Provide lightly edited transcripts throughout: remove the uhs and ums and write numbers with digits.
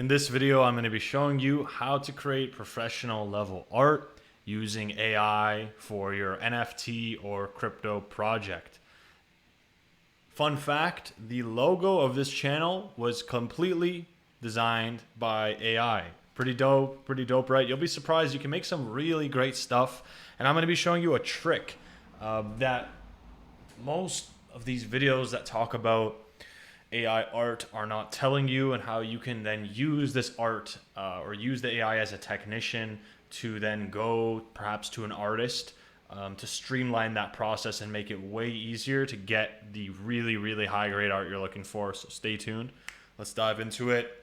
In this video, I'm going to be showing you how to create professional level art using AI for your NFT or crypto project. Fun fact, the logo of this channel was completely designed by AI. Pretty dope, right? You'll be surprised, you can make some really great stuff. And I'm going to be showing you a trick that most of these videos that talk about AI art are not telling you, and how you can then use this art or use the AI as a technician to then go perhaps to an artist to streamline that process and make it way easier to get the really high grade art you're looking for. So stay tuned. Let's dive into it.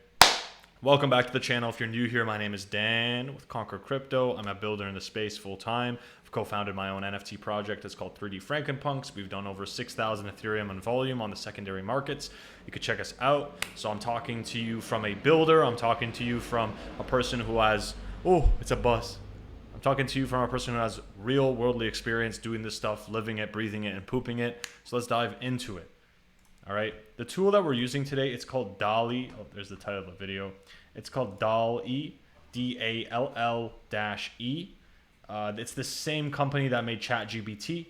Welcome back to the channel. If you're new here, my name is Dan with Conquer Crypto. I'm a builder in the space full time. I've co-founded my own NFT project. It's called 3D Frankenpunks. We've done over 6,000 Ethereum in volume on the secondary markets. You could check us out. So I'm talking to you from a builder. I'm talking to you from a person who has, oh, it's a bus. I'm talking to you from a person who has real worldly experience doing this stuff, living it, breathing it, and pooping it. So let's dive into it. All right, the tool that we're using today, it's called DALL-E. Oh, there's the title of the video. It's called DALL-E, DALL-E. It's the same company that made ChatGPT.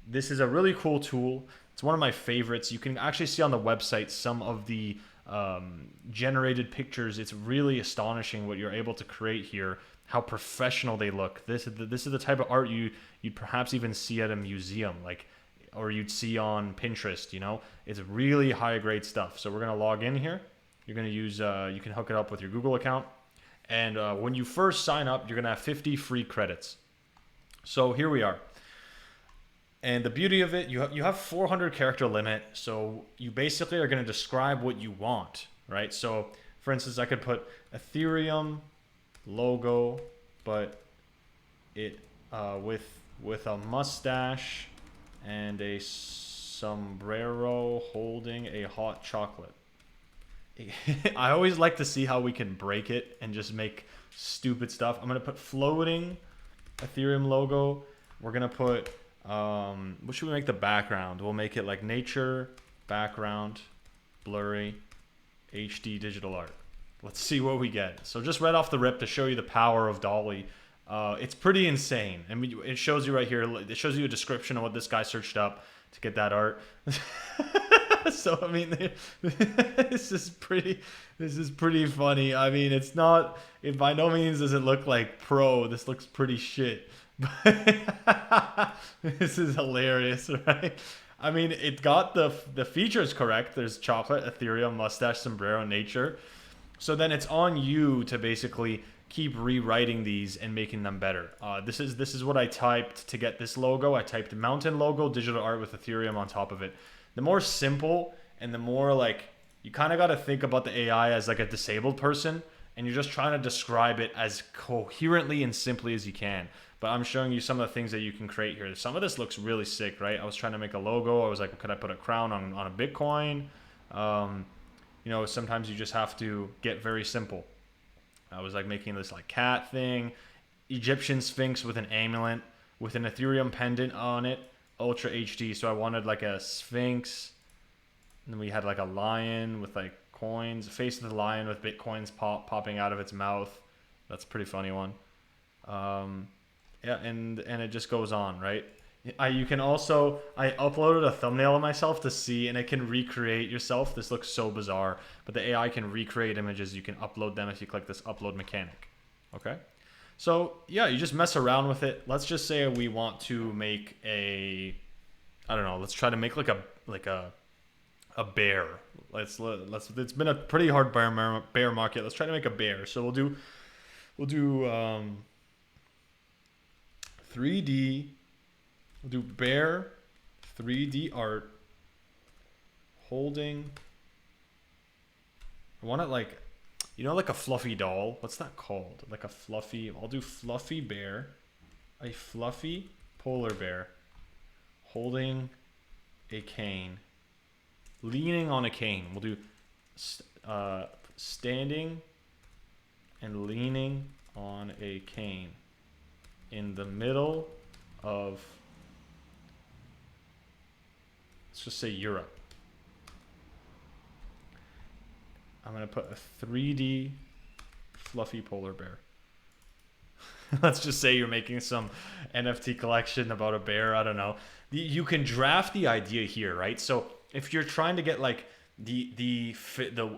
This is a really cool tool. It's one of my favorites. You can actually see on the website some of the generated pictures. It's really astonishing what you're able to create here, how professional they look. This is the type of art you'd perhaps even see at a museum, or you'd see on Pinterest. You know, it's really high grade stuff. So we're gonna log in here. You're gonna use you can hook it up with your Google account, and when you first sign up, you're gonna have 50 free credits. So here we are. And the beauty of it, you have 400 character limit, so you basically are going to describe what you want, right? So for instance, I could put Ethereum logo, but it with a mustache and a sombrero holding a hot chocolate. I always like to see how we can break it and just make stupid stuff. I'm going to put floating Ethereum logo. We're going to put what should we make the background? We'll make it like nature, background, blurry, HD digital art. Let's see what we get. So just right off the rip, to show you the power of DALL-E, it's pretty insane. I mean, it shows you right here, it shows you a description of what this guy searched up to get that art. So I mean, this is pretty funny. I mean, it's not, it by no means does it look like pro. This looks pretty shit. This is hilarious, right? I mean, it got the features correct. There's chocolate, Ethereum, mustache, sombrero, nature. So then it's on you to basically keep rewriting these and making them better. This is what I typed to get this logo. I typed mountain logo, digital art with Ethereum on top of it. The more simple and the more like, you kind of got to think about the AI as like a disabled person, and you're just trying to describe it as coherently and simply as you can. But I'm showing you some of the things that you can create here. Some of this looks really sick, right? I was trying to make a logo. I was like, could I put a crown on a Bitcoin? You know, sometimes you just have to get very simple. I was like making this like cat thing, Egyptian Sphinx with an amulet, with an Ethereum pendant on it, Ultra HD. So I wanted like a Sphinx, and then we had like a lion with like coins, a face of the lion with Bitcoins popping out of its mouth. That's a pretty funny one. Yeah, and it just goes on, right? You can also, I uploaded a thumbnail of myself to see, and it can recreate yourself. This looks so bizarre, but the AI can recreate images. You can upload them if you click this upload mechanic. Okay, so yeah, you just mess around with it. Let's just say we want to make a, I don't know, let's try to make like a bear. Let's it's been a pretty hard bear market. Let's try to make a bear. So we'll do 3D. We'll do bear 3D art holding. I want it like, you know, like a fluffy doll. What's that called? Like a fluffy, I'll do fluffy bear. A fluffy polar bear holding a cane. Leaning on a cane. We'll do standing and leaning on a cane in the middle of, let's just say, Europe. I'm going to put a 3D Fluffy polar bear. Let's just say you're making some NFT collection about a bear. I don't know. You can draft the idea here, right? So if you're trying to get like the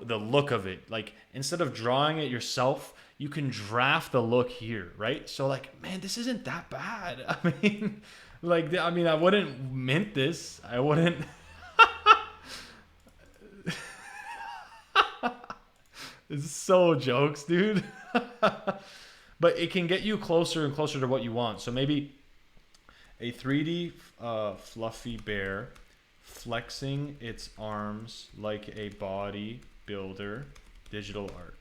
look of it, like instead of drawing it yourself, you can draft the look here, right? So like, man, this isn't that bad. I mean, like, I mean, I wouldn't mint this. I wouldn't. It's so jokes, dude. But it can get you closer and closer to what you want. So maybe a 3D fluffy bear flexing its arms like a bodybuilder, digital art.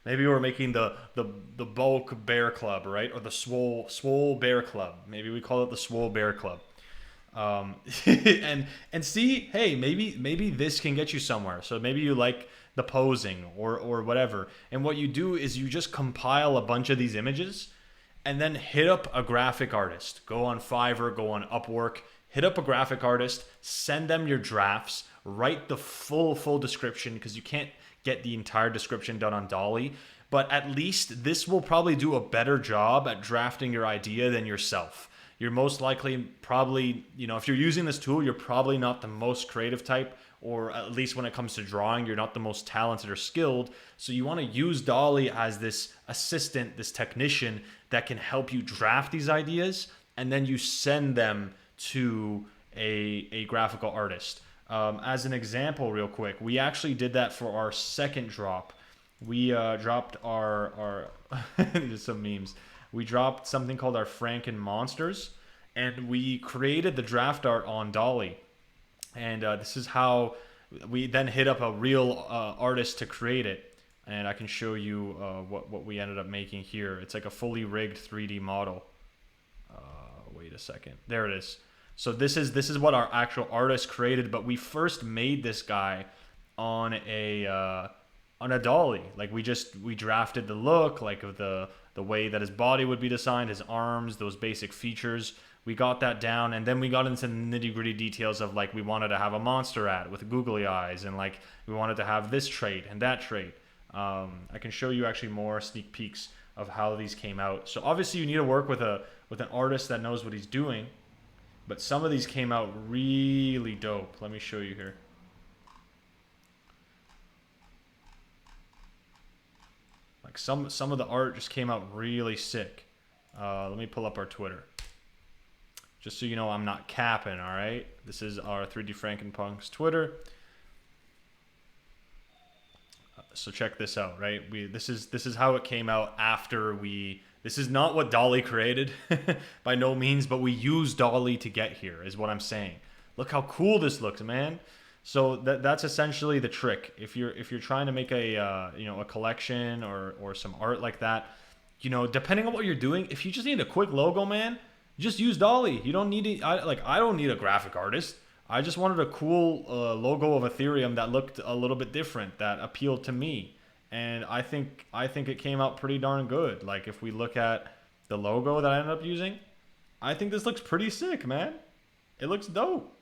Maybe we're making the bulk bear club, right? Or the swole bear club. Maybe we call it the swole bear club. And see, hey, maybe this can get you somewhere. So maybe you like the posing or whatever. And what you do is you just compile a bunch of these images and then hit up a graphic artist. Go on Fiverr, go on Upwork, hit up a graphic artist, send them your drafts, write the full description because you can't get the entire description done on Dolly. But at least this will probably do a better job at drafting your idea than yourself. You're most likely probably, if you're using this tool, you're probably not the most creative type, or at least when it comes to drawing, you're not the most talented or skilled. So you want to use Dolly as this assistant, this technician that can help you draft these ideas, and then you send them to a graphical artist. As an example, real quick, we actually did that for our second drop. We dropped our just some memes. We dropped something called our Franken Monsters, and we created the draft art on Dolly. And this is how we then hit up a real artist to create it. And I can show you what we ended up making here. It's like a fully rigged 3D model. Wait a second. There it is. So this is what our actual artist created, but we first made this guy on a Dolly. Like we drafted the look, like of the way that his body would be designed, his arms, those basic features. We got that down, and then we got into the nitty-gritty details of like we wanted to have a monster at with googly eyes, and like we wanted to have this trait and that trait. I can show you actually more sneak peeks of how these came out. So obviously you need to work with an artist that knows what he's doing, but some of these came out really dope. Let me show you here. Like some of the art just came out really sick. Let me pull up our Twitter. Just so you know, I'm not capping, all right? This is our 3D Frankenpunk's Twitter. So check this out, right? This is how it came out after we. This is not what Dolly created, by no means, but we used Dolly to get here, is what I'm saying. Look how cool this looks, man. So that's essentially the trick. If you're trying to make a collection or some art like that, depending on what you're doing, if you just need a quick logo, man, just use Dolly. You don't need I don't need a graphic artist. I just wanted a cool logo of Ethereum that looked a little bit different, that appealed to me, and I think it came out pretty darn good. Like if we look at the logo that I ended up using, I think this looks pretty sick, man. It looks dope,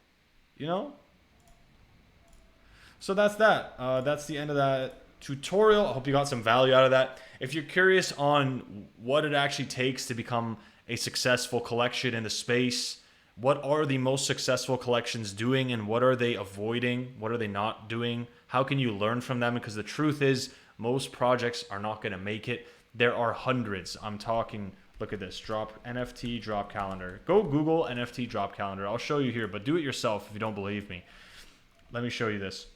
So that's that. That's the end of that tutorial. I hope you got some value out of that. If you're curious on what it actually takes to become a successful collection in the space, what are the most successful collections doing and what are they avoiding? What are they not doing? How can you learn from them? Because the truth is, most projects are not going to make it. There are hundreds. I'm talking, look at this, NFT drop calendar. Go Google NFT drop calendar. I'll show you here, but do it yourself if you don't believe me. Let me show you this.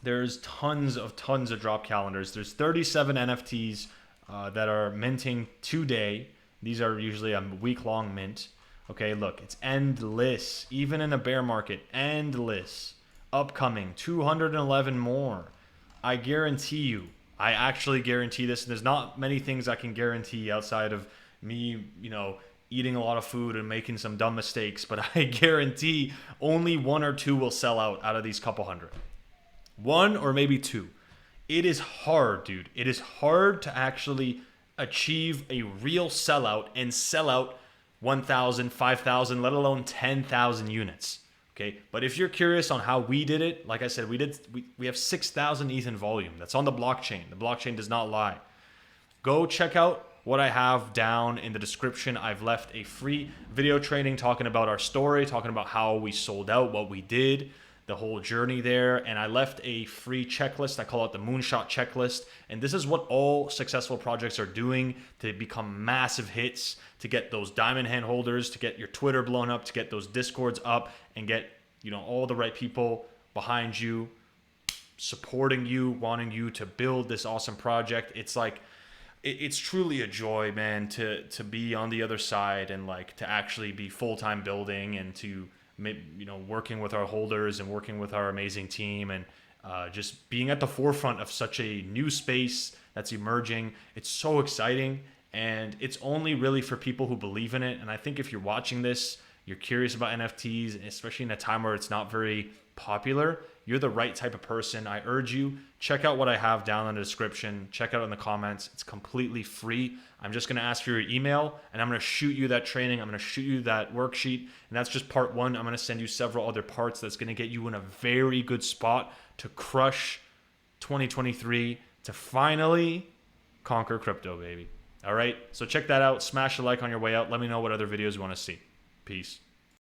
There's tons of drop calendars. There's 37 NFTs that are minting today. These are usually a week-long mint. Okay, look, it's endless. Even in a bear market, endless. Upcoming, 211 more. I guarantee you, I actually guarantee this, and there's not many things I can guarantee outside of me, eating a lot of food and making some dumb mistakes, but I guarantee only one or two will sell out of these couple hundred. One or maybe two. It is hard, dude. It is hard to actually achieve a real sellout and sell out 1,000, 5,000, let alone 10,000 units. Okay, but if you're curious on how we did it, like I said, we have 6,000 ETH in volume. That's on the blockchain. The blockchain does not lie. Go check out what I have down in the description. I've left a free video training talking about our story, talking about how we sold out, what we did, the whole journey there. And I left a free checklist. I call it the Moonshot Checklist. And this is what all successful projects are doing to become massive hits, to get those diamond hand holders, to get your Twitter blown up, to get those Discords up, and get, you know, all the right people behind you, supporting you, wanting you to build this awesome project. It's like, it's truly a joy, man, to be on the other side and like to actually be full-time building and to, you know, working with our holders and working with our amazing team and just being at the forefront of such a new space that's emerging. It's so exciting, and it's only really for people who believe in it. And I think if you're watching this, you're curious about NFTs, especially in a time where it's not very popular, you're the right type of person. I urge you, check out what I have down in the description. Check out in the comments. It's completely free. I'm just going to ask for your email, and I'm going to shoot you that training. I'm going to shoot you that worksheet, and that's just part one. I'm going to send you several other parts that's going to get you in a very good spot to crush 2023, to finally conquer crypto, baby. All right? So check that out. Smash a like on your way out. Let me know what other videos you want to see. Peace.